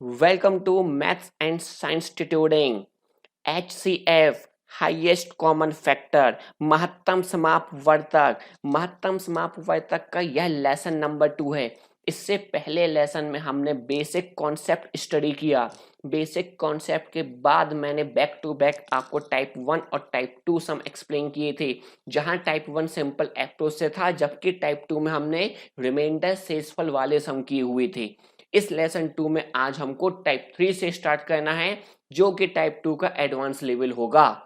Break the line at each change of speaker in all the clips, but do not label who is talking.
Welcome to Maths and Science Tutoring. HCF highest common factor महत्तम समापवर्तक का यह lesson number 2 है। इससे पहले लेसन में हमने बेसिक कॉन्सेप्ट स्टडी किया। बेसिक कॉन्सेप्ट के बाद मैंने बैक टू बैक आपको टाइप 1 और टाइप 2 सम एक्सप्लेन किए थे, जहां टाइप 1 सिंपल अप्रोच से था, जबकि टाइप 2 में हमने रिमाइंडर शेषफल वाले सम किए हुए थे। इस लेसन 2 में आज हमको टाइप 3 से स्टार्ट करना है, जो कि टाइप 2 का एडवांस लेवल होगा।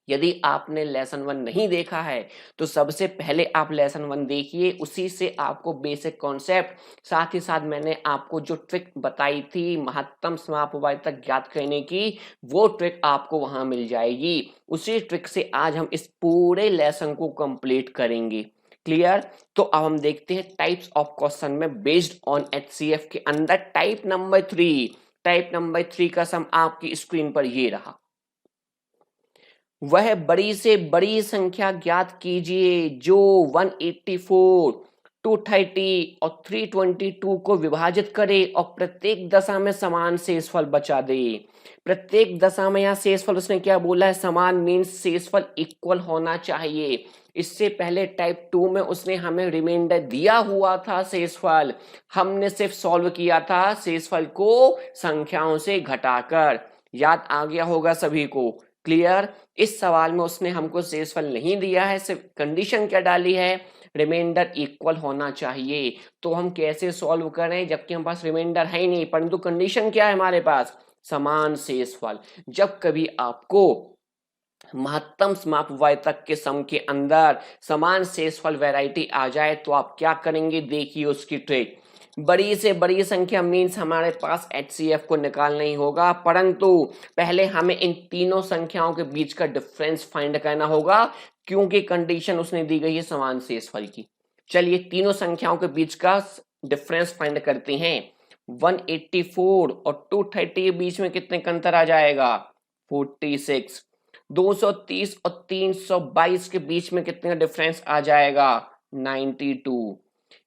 यदि आपने लेसन 1 नहीं देखा है तो सबसे पहले आप लेसन 1 देखिए, उसी से आपको बेसिक कॉन्सेप्ट, साथ ही साथ मैंने आपको जो ट्रिक बताई थी महत्तम समापवर्तक ज्ञात करने की, वो ट्रिक आपको वहां मिल जाएगी। उसी ट्रिक से आज हम इस पूरे लेसन को कंप्लीट करेंगे। क्लियर? तो अब हम देखते हैं टाइप्स ऑफ क्वेश्चन में बेस्ड ऑन एचसीएफ के अंदर टाइप नंबर 3। टाइप नंबर 3 का सम आपकी स्क्रीन पर ये रहा। वह बड़ी से बड़ी संख्या ज्ञात कीजिए जो 184, 230 और 322 को विभाजित करे और प्रत्येक दशा में समान शेषफल बचा दे। प्रत्येक दशा में यहाँ शेषफल उसने क्या बोला है? समान मीन्स शेषफल इक्वल होना चाहिए। इससे पहले टाइप 2 में उसने हमें रिमाइंडर दिया हुआ था शेषफल, हमने सिर्फ सॉल्व किया था शेषफल को संख्याओं से घटाकर। याद आ गया होगा सभी को। क्लियर? इस सवाल में उसने हमको शेषफल नहीं दिया है, सिर्फ कंडीशन क्या डाली है? रिमाइंडर इक्वल होना चाहिए। तो हम कैसे सॉल्व करें जबकि हमारे पास रिमाइंडर है ही नहीं, परंतु कंडीशन क्या है हमारे पास? समान शेषफल। जब कभी आपको महत्तम समापवर्तक के सम के अंदर समान शेषफल वैरायटी आ जाए तो आप क्या करेंगे? देखिए उसकी ट्रिक। बड़ी से बड़ी संख्या मीन्स हमारे पास एचसीएफ को निकालना ही होगा, परंतु पहले हमें इन तीनों संख्याओं के बीच का डिफरेंस फाइंड करना होगा, क्योंकि कंडीशन उसने दी गई है समान शेषफल की। चलिए तीनों संख्याओं के बीच का डिफरेंस फाइंड करते हैं। 184 और 230 के बीच में कितने का अंतर आ जाएगा? 46। 230 और 322 के बीच में कितने का डिफरेंस आ जाएगा? 92।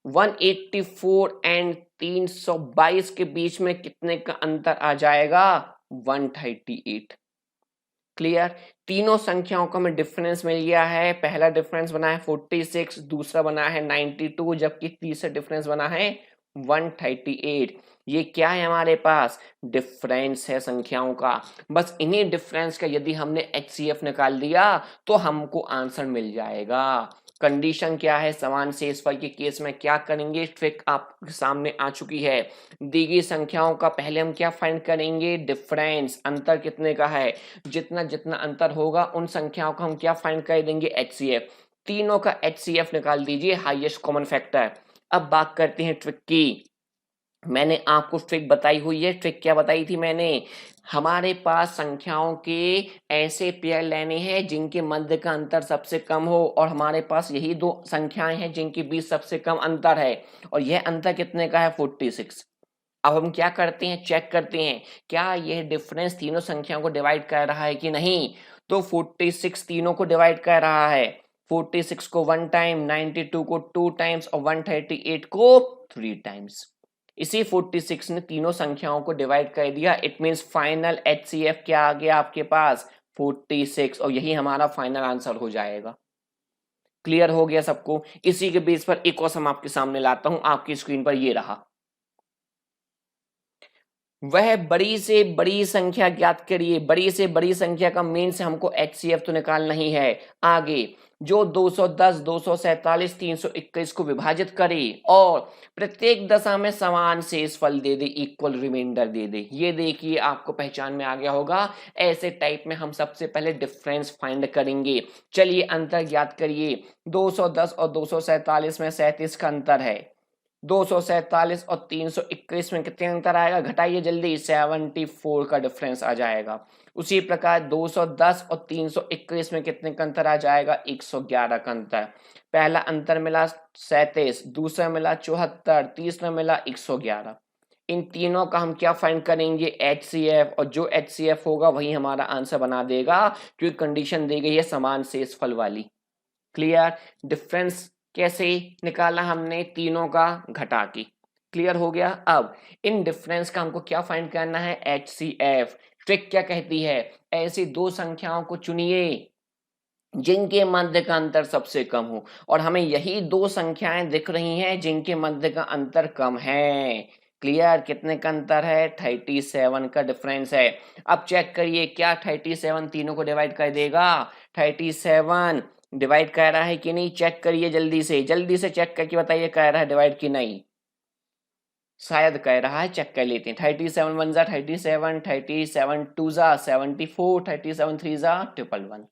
184 एंड 322 के बीच में कितने का अंतर आ जाएगा? 138। क्लियर? तीनों संख्याओं का हमें डिफरेंस मिल गया है। पहला डिफरेंस बना है 46, दूसरा बना है 92, जबकि तीसरा डिफरेंस बना है 138। ये क्या है हमारे पास? डिफरेंस है संख्याओं का। बस इन्हीं डिफरेंस का यदि हमने एचसीएफ निकाल दिया तो हमको आंसर मिल जाएगा। कंडीशन क्या है? समान शेषफल के केस में क्या करेंगे? ट्रिक आपके सामने आ चुकी है। दी गई संख्याओं का पहले हम क्या फाइंड करेंगे? डिफरेंस, अंतर कितने का है। जितना जितना अंतर होगा उन संख्याओं का हम क्या फाइंड कर देंगे? एचसीएफ। तीनों का एचसीएफ निकाल दीजिए, हाईएस्ट कॉमन फैक्टर। अब बात करते हैं ट्रिक की। मैंने आपको ट्रिक बताई हुई है। ट्रिक क्या बताई थी मैंने? हमारे पास संख्याओं के ऐसे पेयर लेने हैं जिनके मध्य का अंतर सबसे कम हो, और हमारे पास यही दो संख्याएं हैं जिनके बीच सबसे कम अंतर है, और यह अंतर कितने का है? 46। अब हम क्या करते हैं? चेक करते हैं क्या यह डिफरेंस तीनों संख्याओं को डिवाइड कर रहा है कि नहीं। तो 46 तीनों को डिवाइड कर रहा है। 46 को 1 टाइम, 92 को 2 टाइम्स और 138 को 3 टाइम्स। इसी 46 ने तीनों संख्याओं को डिवाइड कर दिया। इट मींस फाइनल एचसीएफ क्या आ गया आपके पास? 46, और यही हमारा फाइनल आंसर हो जाएगा। क्लियर हो गया सबको? इसी के बेस पर एक और सम आपके सामने लाता हूं, आपकी स्क्रीन पर ये रहा। वह बड़ी से बड़ी संख्या ज्ञात करिए। बड़ी से बड़ी संख्या का मेन से हमको एचसीएफ तो निकालना ही है। आगे जो 210, 247, 321 को विभाजित करे और प्रत्येक दशा में समान शेषफल दे दे, इक्वल रिमाइंडर दे दे। ये देखिए आपको पहचान में आ गया होगा। ऐसे टाइप में हम सबसे पहले डिफरेंस फाइंड करेंगे। चलिए अंतर ज्ञात करिए। 210 और 247 में 37 का अंतर है। 247 और 321 में कितने अंतर आएगा? घटाइए जल्दी। 74 का डिफरेंस आ जाएगा। उसी प्रकार 210 और 321 में कितने का अंतर आ जाएगा? 111 का अंतर। पहला अंतर मिला 37, दूसरा मिला 74, तीसरा मिला 111। इन तीनों का हम क्या फाइंड करेंगे? एचसीएफ, और जो एचसीएफ होगा वही हमारा आंसर बना देगा, क्योंकि कंडीशन दी गई है समान शेषफल वाली। क्लियर? डिफरेंस कैसे निकाला हमने? तीनों का घटा के। क्लियर हो गया। अब इन डिफरेंस का हमको क्या फाइंड करना है, HCF। ट्रिक क्या कहती है, ऐसी दो संख्याओं को चुनिए जिनके मध्य का अंतर सबसे कम हो, और हमें यही दो संख्याएं दिख रही हैं जिनके मध्य का अंतर कम है। क्लियर, कितने का अंतर है, 37 का डिफरेंस है। अब चेक करिए क्या 37 तीनों को डिवाइड कर देगा, 37 डिवाइड कर रहा है कि नहीं, चेक करिए जल्दी से चेक करके बताइए कर रहा है डिवाइड कि नहीं। शायद कह रहा है, चेक कर लेते हैं। 37 1 जा 37, 37 2 जा 74, 37 3 जा 111।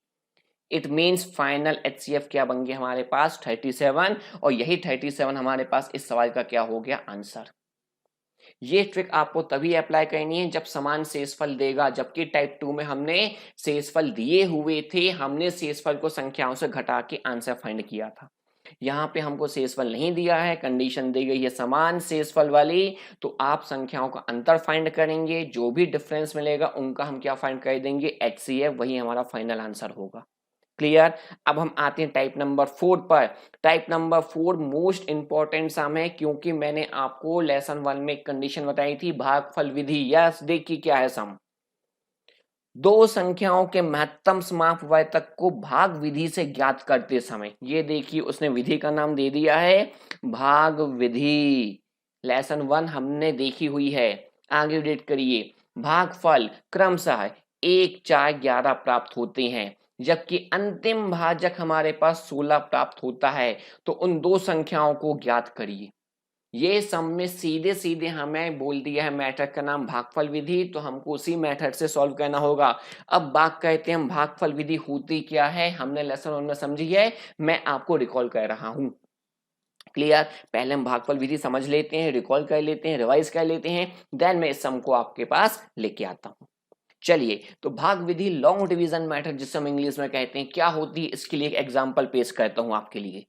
इट मीन्स फाइनल HCF क्या बन गया हमारे पास, 37, और यही 37 हमारे पास इस सवाल का क्या हो गया, आंसर। ये ट्रिक आपको तभी अप्लाई करनी है जब समान शेषफल देगा, जबकि टाइप 2 में हमने शेषफल दिए हुए थे, हमने शेषफल को संख्याओं से घटा के आंसर फाइंड किया था। यहाँ पे हमको शेषफल नहीं दिया है, कंडीशन दी गई है समान शेषफल वाली, तो आप संख्याओं का अंतर फाइंड करेंगे, जो भी डिफरेंस मिलेगा उनका हम क्या फाइंड कर देंगे, HCF, वही हमारा फाइनल आंसर होगा। क्लियर। अब हम आते हैं टाइप नंबर 4 पर। टाइप नंबर 4 मोस्ट इंपॉर्टेंट सम है, क्योंकि मैंने आपको लेसन 1 में एक कंडीशन बताई थी, भागफल विधि। यस, देखिए क्या है सम, दो संख्याओं के महत्तम समापवर्तक को भाग विधि से ज्ञात करते समय, ये देखिए उसने विधि का नाम दे दिया है भाग विधि। लेसन 1 हमने देखी हुई है, आगे रीड करिए। भागफल क्रमशः 1 4 11 प्राप्त होते हैं, जबकि अंतिम भाजक हमारे पास 16 प्राप्त होता है, तो उन दो संख्याओं को ज्ञात करिए। ये सम में सीधे सीधे हमें बोल दिया है मेथड का नाम भागफल विधि, तो हमको उसी मेथड से सॉल्व करना होगा। अब बात कहते हैं हम भागफल विधि होती क्या है, हमने लेसन 1 में समझी है, मैं आपको रिकॉल कर रहा हूं। क्लियर, पहले हम भागफल विधि समझ लेते हैं, रिकॉल कर लेते हैं, रिवाइज कर लेते हैं, देन मैं इस सम को आपके पास लेके आता हूं। चलिए, तो भाग विधि लॉन्ग डिवीजन मेथड जिसे हम इंग्लिश में कहते हैं, क्या होती है, इसके लिए एक एग्जांपल पेश करता हूं आपके लिए।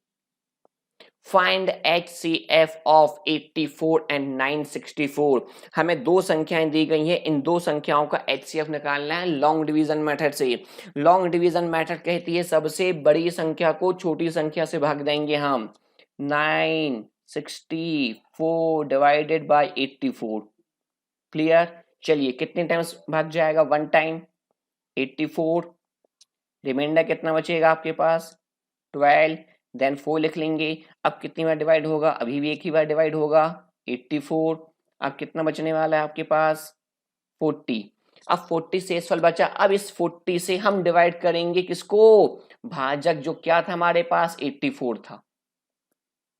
Find HCF of 84 and 964। हमें दो संख्याएं दी गई हैं, इन दो संख्याओं का HCF निकालना है लॉन्ग डिवीजन मेथड से। लॉन्ग डिवीजन मेथड कहती है सबसे बड़ी संख्या को छोटी संख्या से भाग देंगे हम। 964 डिवाइडेड बाय 84। क्लियर, चलिए कितने टाइम्स भाग जाएगा, 1 टाइम 84, रिमाइंडर कितना बचेगा आपके पास 12, देन 4 लिख लेंगे। अब कितनी बार डिवाइड होगा, अभी भी एक ही बार डिवाइड होगा 84। अब कितना बचने वाला है आपके पास 40। अब 40 शेषफल बचा, अब इस 40 से हम डिवाइड करेंगे किसको, भाजक जो क्या था हमारे पास 84 था,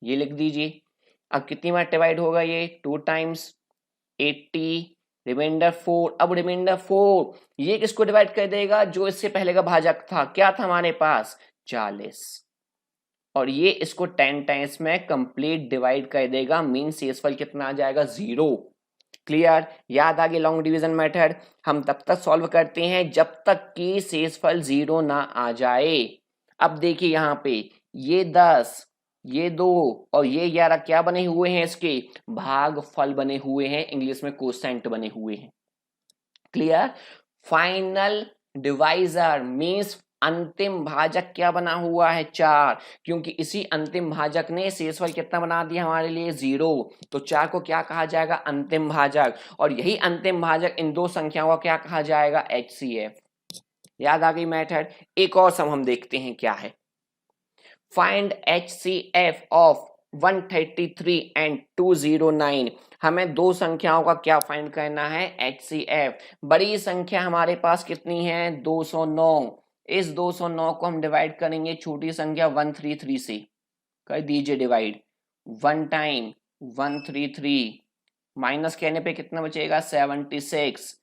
ये लिख दीजिए। अब कितनी बार डिवाइड होगा ये 2 टाइम्स 80, रिमाइंडर 4। अब रिमाइंडर 4 ये किसको डिवाइड कर देगा, जो इससे पहले का भाजक था, क्या था हमारे पास 40, और ये इसको 10 टाइम्स में कंप्लीट डिवाइड कर देगा, मीन शेषफल कितना आ जाएगा 0। क्लियर, याद आ गया लॉन्ग डिवीजन मेथड। हम तब तक सॉल्व करते हैं जब तक कि शेषफल 0 ना आ जाए। अब देखिए यहाँ पे ये 10, ये 2 और ये 11 क्या बने हुए हैं, इसके भागफल बने हुए हैं, इंग्लिश में कोसेंट बने हुए हैं। क्लियर, फाइनल डिवाइजर मींस अंतिम भाजक क्या बना हुआ है 4, क्योंकि इसी अंतिम भाजक ने शेषफल कितना बना दिया हमारे लिए 0, तो 4 को क्या कहा जाएगा, अंतिम भाजक, और यही अंतिम भाजक इन दो संख्याओं को क्या कहा जाएगा, HCF। याद आ गई मेथड। एक और सम हम देखते हैं क्या है। Find HCF of 133 and 209। हमें दो संख्याओं का क्या फाइंड करना है, HCF। बड़ी संख्या हमारे पास कितनी है 209, इस 209 को हम डिवाइड करेंगे छोटी संख्या 133 से, कर दीजिए डिवाइड। 1 टाइम 133, माइनस कहने पे कितना बचेगा 76।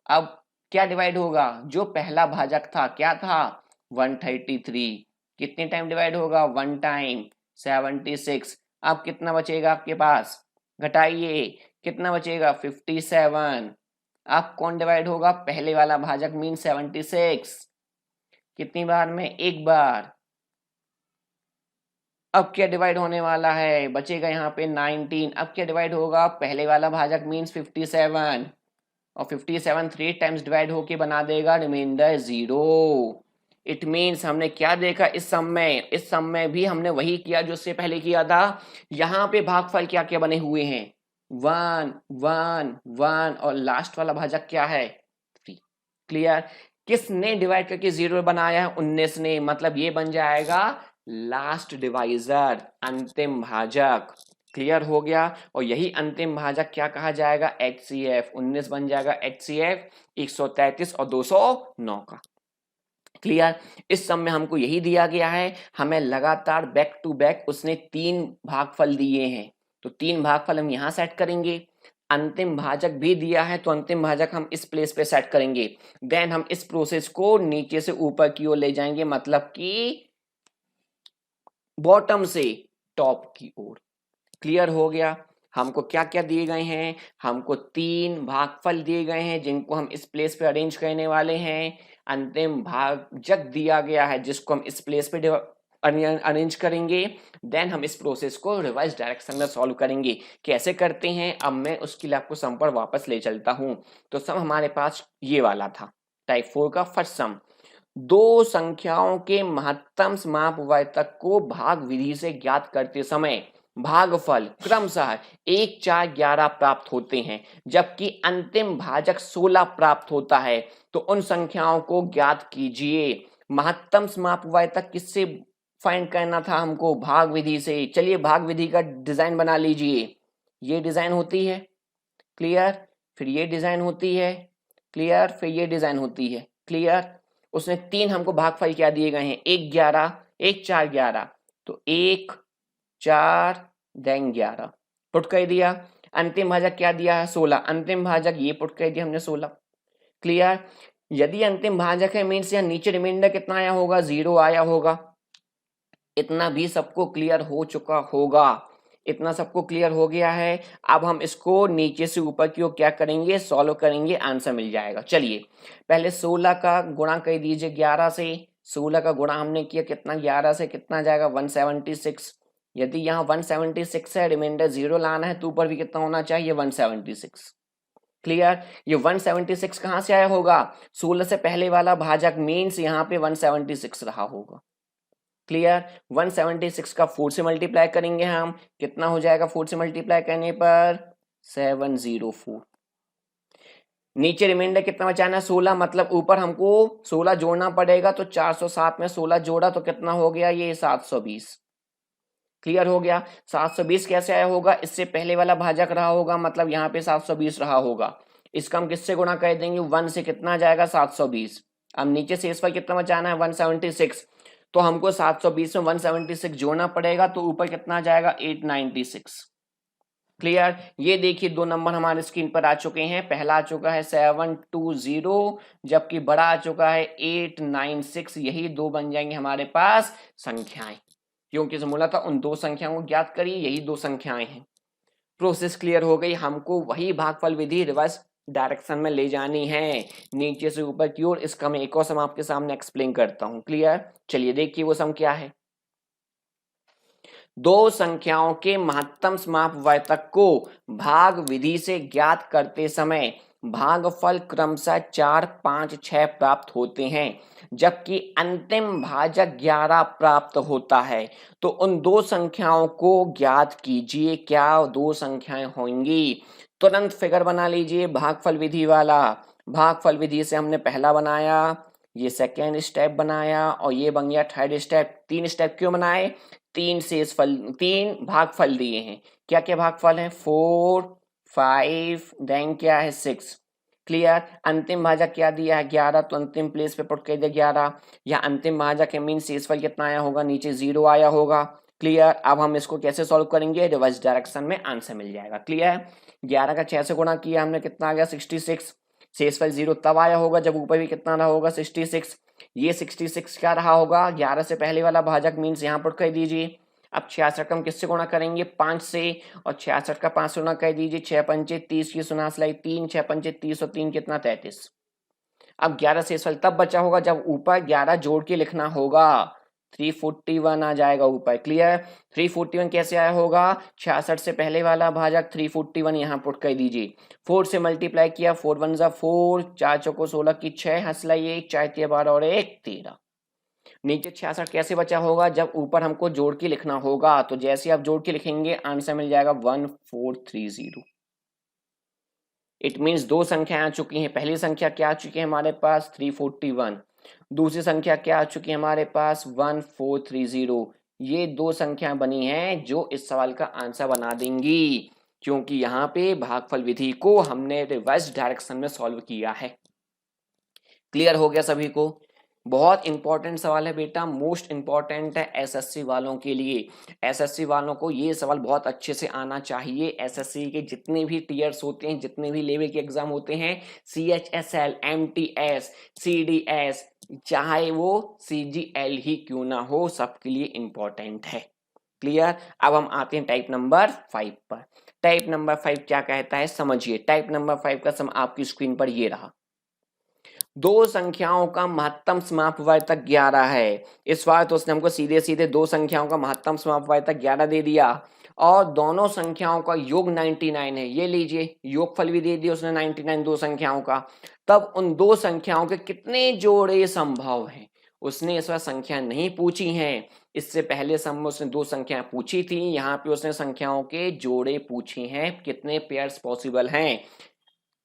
अब क्या डिवाइड होगा, जो पहला भाजक था क्या था 133, कितने टाइम डिवाइड होगा 1 टाइम 76। अब कितना बचेगा आपके पास, घटाइए, कितना बचेगा 57। अब कौन डिवाइड होगा, पहले वाला भाजक मीन 76, कितनी बार में, एक बार। अब क्या डिवाइड होने वाला है, बचेगा यहाँ पे 19। अब क्या डिवाइड होगा, पहले वाला भाजक मीन्स 57, और 57 3 टाइम्स डिवाइड होके बना देगा रिमाइंडर 0। इट मीन्स हमने क्या देखा इस सम में भी हमने वही किया जो उससे पहले किया था। यहाँ पे भागफल क्या क्या बने हुए हैं, 1 1 1 और लास्ट वाला भाजक क्या है 3। क्लियर। किसने डिवाइड करके 0 बनाया है 19 ने, मतलब ये बन जाएगा लास्ट डिवाइजर, अंतिम भाजक। क्लियर हो गया। और यही अंतिम भाजक क्या कहा जाएगा HCF। 19 बन जाएगा HCF 133 और 209 का। क्लियर। इस सम में हमको यही दिया गया है, हमें लगातार बैक टू बैक उसने 3 भागफल दिए हैं, तो 3 भागफल हम यहां सेट करेंगे। अंतिम भाजक भी दिया है तो अंतिम भाजक हम इस प्लेस पे सेट करेंगे। देन हम इस प्रोसेस को नीचे से ऊपर की ओर ले जाएंगे, मतलब कि बॉटम से टॉप की ओर। क्लियर हो गया। हमको क्या क्या दिए गए हैं, हमको 3 भागफल दिए गए हैं जिनको हम इस प्लेस पे अरेंज करने वाले हैं। अंतिम भाजक दिया गया है जिसको हम इस प्लेस पे अरेंज करेंगे। देन हम इस प्रोसेस को रिवर्स डायरेक्शन में सॉल्व करेंगे। कैसे करते हैं अब मैं उसके लिए आपको सम पर वापस ले चलता हूं। तो सम हमारे पास ये वाला था, टाइप 4 का फर्स्ट सम। दो संख्याओं के महत्तम समापवर्तक को भाग विधि से ज्ञात करते समय भागफल क्रमशः 1 4 11 प्राप्त होते हैं, जबकि अंतिम भाजक 16 प्राप्त होता है। तो उन संख्याओं को ज्ञात कीजिए। महत्तम समापवर्तक किससे फाइंड करना था हमको, भाग विधि से। चलिए भाग विधि का डिजाइन बना लीजिए। ये डिजाइन होती है, क्लियर। फिर ये डिजाइन होती है, क्लियर। फिर ये डिजाइन होती है, क्लियर। उसने 3 हमको भागफल क्या दिए गए हैं, 1 11 1 4 11, तो 1 4 देन 11 पुट कर दिया। अंतिम भाजक क्या दिया है 16, अंतिम भाजक ये पुट कर दिया हमने 16। क्लियर। यदि अंतिम भाजक है मीन्स यहाँ नीचे रिमाइंडर कितना आया होगा, 0 आया होगा। इतना भी सबको क्लियर हो चुका होगा, इतना सबको क्लियर हो गया है। अब हम इसको नीचे से ऊपर की ओर क्या करेंगे, सॉल्व करेंगे, आंसर मिल जाएगा। चलिए पहले 16 का गुणा कर दीजिए 11 से। 16 का गुणा हमने किया कितना, 11 से कितना जाएगा 176। यदि यहाँ 176 है, रिमाइंडर 0 लाना है तो ऊपर भी कितना होना चाहिए 176। क्लियर। ये 176 कहाँ से आया होगा, 16 से पहले वाला भाजक मीन्स यहाँ पे 176 रहा होगा। क्लियर। 176 का 4 से मल्टीप्लाई करेंगे हम, कितना हो जाएगा 4 से मल्टीप्लाई करने पर 704। नीचे रिमाइंडर कितना बचाना है 16, मतलब ऊपर हमको 16 जोड़ना पड़ेगा, तो 407 में 16 जोड़ा तो कितना हो गया ये 720। क्लियर हो गया। 720 कैसे आया होगा, इससे पहले वाला भाजक रहा होगा, मतलब यहाँ पे 720 रहा होगा। इसका हम किससे गुणा कर देंगे, 1 से कितना जाएगा 720। अब नीचे से इस पर कितना बचाना है 176, तो हमको 720 में 176 जोड़ना पड़ेगा, तो ऊपर कितना जाएगा 896। क्लियर। ये देखिए 2 नंबर हमारे स्क्रीन पर आ चुके हैं। पहला आ चुका है 720, जबकि बड़ा आ चुका है 896। यही 2 बन जाएंगे हमारे पास संख्याएं, क्योंकि जो बोला था उन 2 संख्याओं को ज्ञात करिए, यही 2 संख्याएं हैं। प्रोसेस क्लियर हो गई। हमको वही भागफल विधि रिवर्स डायरेक्शन में ले जानी है, नीचे से ऊपर की ओर। इसका मैं एक और सम आपके सामने एक्सप्लेन करता हूं। क्लियर। चलिए देखिए वो सम क्या है। दो संख्याओं के महत्तम समापवर्तक को भाग विधि से ज्ञात करते समय भागफल क्रमशः 4 5 6 प्राप्त होते हैं, जबकि अंतिम भाजक 11 प्राप्त होता है। तो उन 2 संख्याओं को ज्ञात कीजिए। क्या 2 संख्याएं होंगी, तुरंत फिगर बना लीजिए भागफल विधि वाला। भागफल विधि से हमने पहला बनाया, ये सेकेंड स्टेप बनाया, और ये बन गया थर्ड स्टेप। 3 स्टेप क्यों बनाए, 3 भागफल दिए हैं। क्या क्या भागफल हैं, 4 5 देन क्या है 6। क्लियर। अंतिम भाजक क्या दिया है 11, तो अंतिम प्लेस पे पुट कर दिया 11। या अंतिम भाजक है मीन शेषफल कितना आया होगा, नीचे 0 आया होगा। क्लियर। अब हम इसको कैसे सॉल्व करेंगे, रिवर्स डायरेक्शन में आंसर मिल जाएगा। क्लियर। 11 का 6 से गुणा किया हमने, कितना आ गया 66। शेषफल 0 तब आया होगा जब ऊपर भी कितना रहा होगा 66। ये 66 क्या रहा होगा, 11 से पहले वाला भाजक मीन्स यहाँ पुट कर दीजिए। अब 66 का हम किससे गुणा करेंगे 5 से, और 66 का 5 से गुणा कर दीजिए। 6 पंचे 30 की सुनास लाई 3, 6 पंचे 30 और 3 कितना 33। अब 11 शेषफल तब बचा होगा जब ऊपर 11 जोड़ के लिखना होगा, 341 आ जाएगा ऊपर। क्लियर। 341 कैसे आया होगा, 66 से पहले वाला भाजक 341 यहाँ पुट कर दीजिए। 4 से मल्टीप्लाई किया, 4 1 जा 4, 4 चौको 16 की 6, हंसलाई 1, 4 तिया 12 और 1 13। नीचे 66 कैसे बचा होगा, जब ऊपर हमको जोड़ के लिखना होगा, तो जैसे आप जोड़ के लिखेंगे आंसर मिल जाएगा 1430। इट मीन्स दो संख्या आ चुकी हैं। पहली संख्या क्या आ चुकी है हमारे पास 341, दूसरी संख्या क्या आ चुकी है हमारे पास 1430। ये दो संख्या बनी हैं जो इस सवाल का आंसर बना देंगी, क्योंकि यहाँ पे भागफल विधि को हमने रिवर्स डायरेक्शन में सॉल्व किया है। क्लियर हो गया सभी को? बहुत इंपॉर्टेंट सवाल है बेटा, मोस्ट इंपॉर्टेंट है एसएससी वालों के लिए। एसएससी वालों को ये सवाल बहुत अच्छे से आना चाहिए। एसएससी के जितने भी टीयर्स होते हैं, जितने भी लेवल के एग्जाम होते हैं, CHSL, MTS, CDS, चाहे वो CGL ही क्यों ना हो, सबके लिए इंपॉर्टेंट है। क्लियर? अब हम आते हैं टाइप नंबर 5 पर। टाइप नंबर 5 क्या कहता है समझिए। टाइप नंबर 5 का सम आपकी स्क्रीन पर ये रहा। दो संख्याओं का महत्तम समापवर्तक 11 है। इस बार तो उसने हमको सीधे सीधे दो संख्याओं का महत्तम समापवर्तक 11 दे दिया और दोनों संख्याओं का योग 99 है। ये लीजिए, योगफल भी दे दिया उसने 99 दो संख्याओं का। तब उन दो संख्याओं के कितने जोड़े संभव हैं? उसने इस बार संख्या नहीं पूछी हैं। इससे पहले सम में उसने दो संख्याएं पूछी थी, यहाँ पे उसने संख्याओं के जोड़े पूछे हैं, कितने पेयर्स पॉसिबल हैं।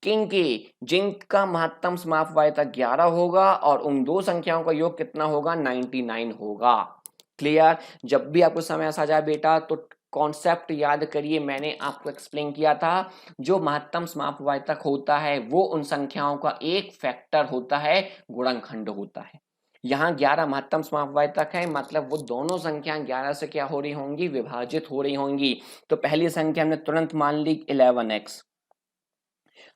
किनके? जिनका महत्तम समापवर्तक 11 होगा और उन दो संख्याओं का योग कितना होगा? 99 होगा। क्लियर? जब भी आपको समय ऐसा जाए बेटा तो कॉन्सेप्ट याद करिए, मैंने आपको एक्सप्लेन किया था। जो महत्तम समापवर्तक होता है वो उन संख्याओं का एक फैक्टर होता है, गुणनखंड होता है। यहाँ 11 महत्तम समापवर्तक है, मतलब वो दोनों संख्या 11 से क्या हो रही होंगी? विभाजित हो रही होंगी। तो पहली संख्या हमने तुरंत मान ली 11x,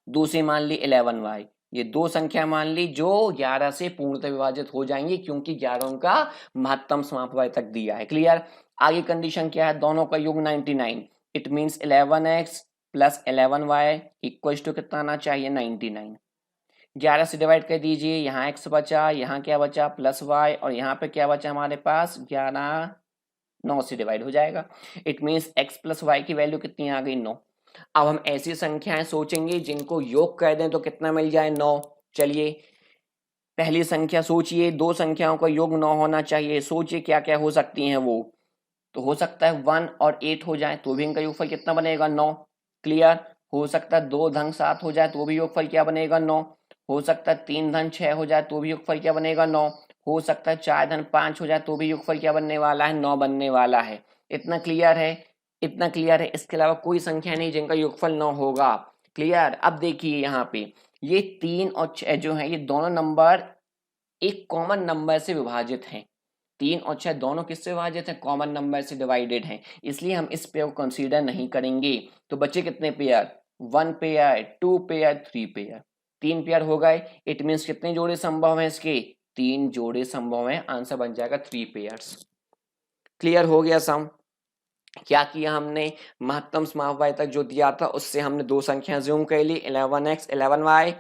दूसरी मान ली 11y। ये दो संख्या मान ली जो 11 से पूर्णतः विभाजित हो जाएंगी, क्योंकि 11 का महत्तम समापवर्तक दिया है। क्लियर? आगे कंडीशन क्या है? दोनों का योग 99। It means 11x plus 11y equal to कितना आना चाहिए? 99। 11 से डिवाइड कर दीजिए, यहाँ x बचा, यहाँ क्या बचा? प्लस y, और यहाँ पे क्या बचा हमारे पास? 11, 9 से डिवाइड हो जाएगा। It means x plus Y की वैल्यू कितनी आ गई? 9। अब हम ऐसी संख्याएं सोचेंगे जिनको योग कर दें तो कितना मिल जाए? 9। चलिए पहली संख्या सोचिए, दो संख्याओं का योग 9 होना चाहिए। सोचिए क्या क्या हो सकती हैं वो। तो हो सकता है 1 और 8 हो जाए तो भी इनका योगफल कितना बनेगा? 9। क्लियर? हो सकता है 2 धन 7 हो जाए तो भी योगफल क्या बनेगा? 9। हो सकता है 3 धन 6 हो जाए तो भी योगफल क्या बनेगा? 9। हो सकता है 4 धन 5 हो जाए तो भी योगफल क्या बनने वाला है? 9 बनने वाला है। इतना क्लियर है? इतना क्लियर है? इसके अलावा कोई संख्या नहीं जिनका योगफल 9 होगा। क्लियर? अब देखिए यहाँ पे ये 3 और 6 जो है, ये दोनों नंबर एक कॉमन नंबर से विभाजित हैं। 3 और 6 दोनों किससे विभाजित हैं? कॉमन नंबर से डिवाइडेड हैं, इसलिए हम इस पेयर को कंसीडर नहीं करेंगे। तो बच्चे कितने pair? 1 pair, 2 pair, 3 pair. 3 pair हो गए। इट मीन्स कितने जोड़े संभव हैं इसके? 3 जोड़े संभव हैं। आंसर बन जाएगा 3 पेयर्स। क्लियर हो गया सम? क्या किया हमने? महत्तम समापवर्तक जो दिया था उससे हमने दो संख्या ज्यूम कर ली, 11x 11y,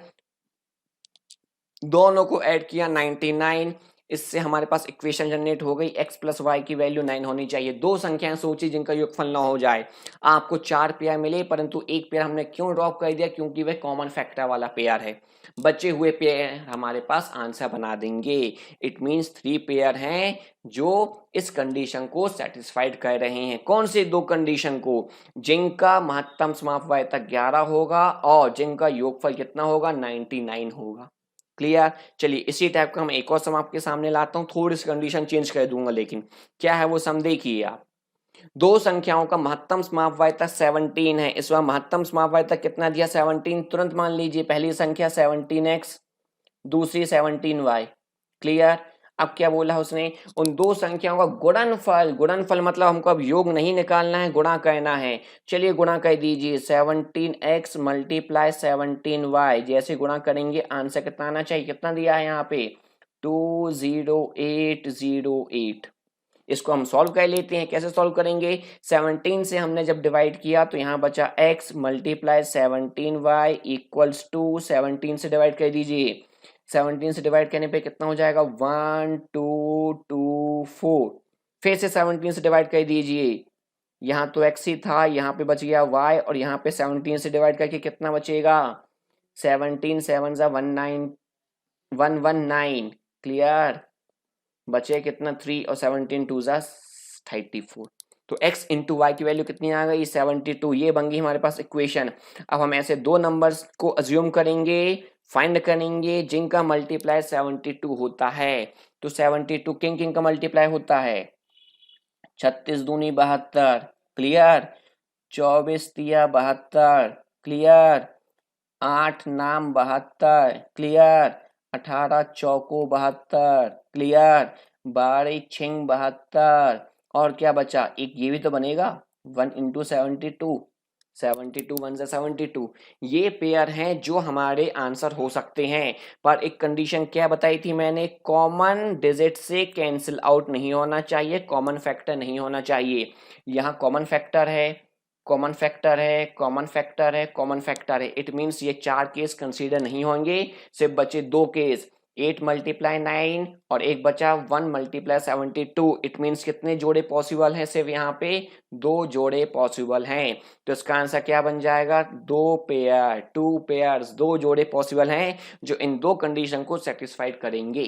दोनों को ऐड किया 99। इससे हमारे पास इक्वेशन जनरेट हो गई, x प्लस वाई की वैल्यू 9 होनी चाहिए। दो संख्याएं सोची जिनका योगफल 9 हो जाए। आपको 4 पेयर मिले, परंतु एक पेयर हमने क्यों ड्रॉप कर दिया? क्योंकि वह कॉमन फैक्टर वाला पेयर है। बचे हुए पेयर हमारे पास आंसर बना देंगे। इट मीन्स 3 पेयर हैं जो इस कंडीशन को सेटिस्फाइड कर रहे हैं। कौन से दो कंडीशन को? जिनका महत्तम समापवर्तक 11 होगा और जिनका योगफल कितना होगा? 99 होगा। क्लियर? चलिए इसी टाइप का हम एक और सम आपके सामने लाता हूं, थोड़ी सी कंडीशन चेंज कर दूंगा, लेकिन क्या है वो सम देखिए आप। दो संख्याओं का महत्तम समापवर्तक 17 है। इस बार महत्तम समापवर्तक कितना दिया? 17। तुरंत मान लीजिए पहली संख्या 17x, दूसरी 17y। क्लियर? अब क्या बोला उसने? उन दो संख्याओं का गुणनफल, गुणनफल मतलब हमको अब योग नहीं निकालना है, गुणा करना है। चलिए गुणा कर दीजिए, 17x मल्टीप्लाई 17y। जैसे गुणा करेंगे आंसर कितना आना चाहिए? कितना दिया है यहाँ पे? 20808। इसको हम सॉल्व कर लेते हैं। कैसे सॉल्व करेंगे? 17 से हमने जब डिवाइड किया तो यहाँ बचा x multiply 17y equals to 17 से डिवाइड कर दीजिए। 17 से डिवाइड करने पे कितना हो जाएगा? 1224। फिर से 17 से डिवाइड कर दीजिए। यहाँ तो x ही था, यहाँ पे बच गया y, और यहाँ पे 17 से डिवाइड करके कितना बचेगा? 17 7 119। क्लियर? बचे कितना? 3 और 17 2 34। तो x इंटू वाई की वैल्यू कितनी आ गई 72, ये बन गई हमारे पास इक्वेशन। अब हम ऐसे दो नंबर्स को अज्यूम करेंगे, फाइंड करेंगे जिनका मल्टीप्लाई 72 होता है। तो 72 किन किन का मल्टीप्लाई होता है, 36 दूनी 72, क्लियर, 24 तिया 72, क्लियर, 8 नाम 72, क्लियर, 18 चौको 72, क्लियर, 12 छिंग 72, और क्या बचा, एक ये भी तो बनेगा 1 इंटू 72, 72 1 से 72। ये पेयर हैं जो हमारे आंसर हो सकते हैं, पर एक कंडीशन क्या बताई थी मैंने, कॉमन डिजिट से कैंसिल आउट नहीं होना चाहिए, कॉमन फैक्टर नहीं होना चाहिए। यहाँ कॉमन फैक्टर है, कॉमन फैक्टर है, कॉमन फैक्टर है, कॉमन फैक्टर है, इट मीन्स ये 4 केस कंसीडर नहीं होंगे, सिर्फ बचे 2 केस, 8 मल्टीप्लाई 9 और एक बचा 1 मल्टीप्लाई 72। इट मीन्स कितने जोड़े पॉसिबल हैं, सिर्फ यहाँ पे 2 जोड़े पॉसिबल हैं। तो इसका आंसर क्या बन जाएगा, 2 पेयर, 2 पेयर्स, 2 जोड़े पॉसिबल हैं जो इन 2 कंडीशन को सेटिस्फाइड करेंगे।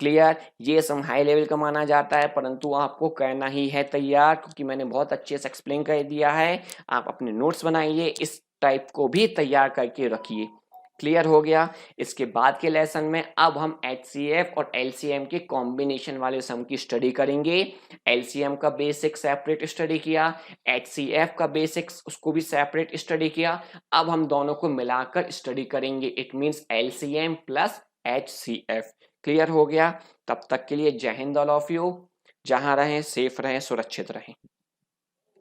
क्लियर, ये सम हाई लेवल का माना जाता है, परंतु आपको करना ही है तैयार, क्योंकि मैंने बहुत अच्छे से एक्सप्लेन कर दिया है। आप अपने नोट्स बनाइए, इस टाइप को भी तैयार करके रखिए। क्लियर हो गया। इसके बाद के लेसन में अब हम HCF और LCM के कॉम्बिनेशन वाले सम की स्टडी करेंगे। LCM का बेसिक सेपरेट स्टडी किया, HCF का बेसिक्स उसको भी सेपरेट स्टडी किया। अब हम दोनों को मिलाकर स्टडी करेंगे, it means LCM plus HCF। Clear हो गया। तब तक के लिए जय हिंद ऑल ऑफ यू। जहां रहें सेफ रहें, सुरक्षित रहें।